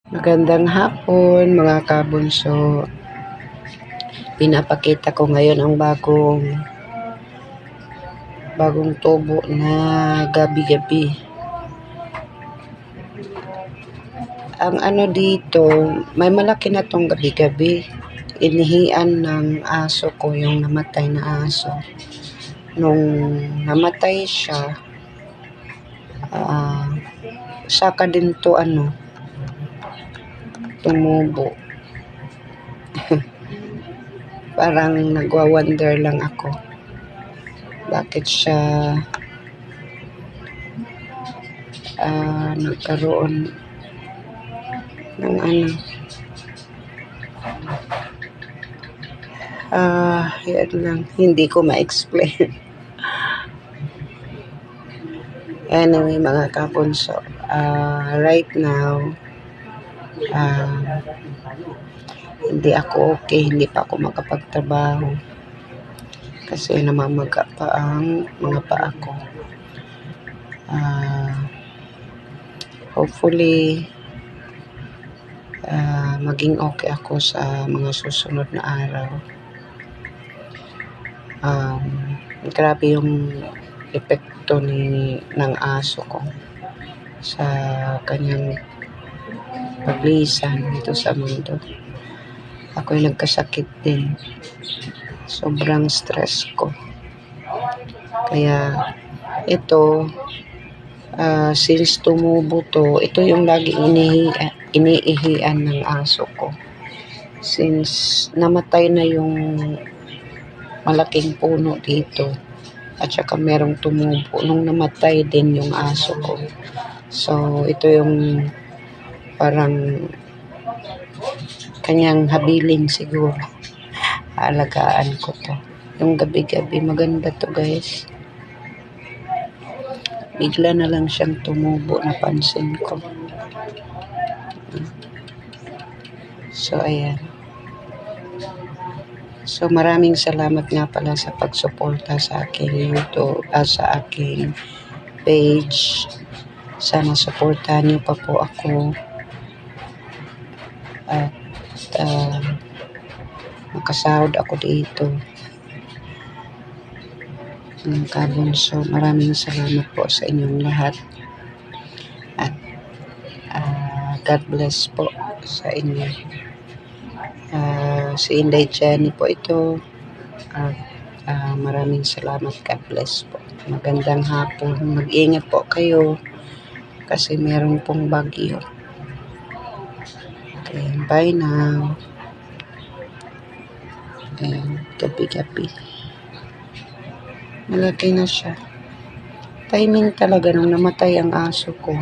Magandang hapon mga kabunso. Pinapakita ko ngayon ang bagong tubo na gabi-gabi. Ang ano dito, may malaki na tong gabi-gabi. Inihian ng aso ko, yung namatay na aso. Nung namatay siya, saka din to tumubo. Parang nagwa-wonder lang ako. Bakit siya nagkaroon ng yan lang. Hindi ko ma-explain. Anyway, mga kabunso, right now, hindi ako okay, hindi pa ako makapagtrabaho kasi namamaga pa ang mga paa ko. Hopefully maging okay ako sa mga susunod na araw. Grabe yung epekto ng aso ko sa kanyang paglisan dito sa mundo. Ako'y nagkasakit din. Sobrang stress ko. Kaya ito, since tumubo to, ito yung lagi iniihian ng aso ko. Since namatay na yung malaking puno dito, at saka merong tumubo nung namatay din yung aso ko. So, ito yung parang kanyang habilin siguro. Alagaan ko to. Yung gabi-gabi, maganda to guys. Bigla na lang siyang tumubo, napansin ko. So, ayan. So, maraming salamat nga pala sa pagsuporta sa aking YouTube, sa aking page. Sana suportahan niyo pa po ako. At makasahod ako dito. Mga kabunso, maraming salamat po sa inyong lahat. At God bless po sa inyo. Si Inday Jenny po ito. Maraming salamat. God bless po. Magandang hapon. Mag-ingat po kayo kasi meron pong bagyo. Okay, bye now. And gabi-gabi. Malaki na siya. Timing talaga nung namatay ang aso ko.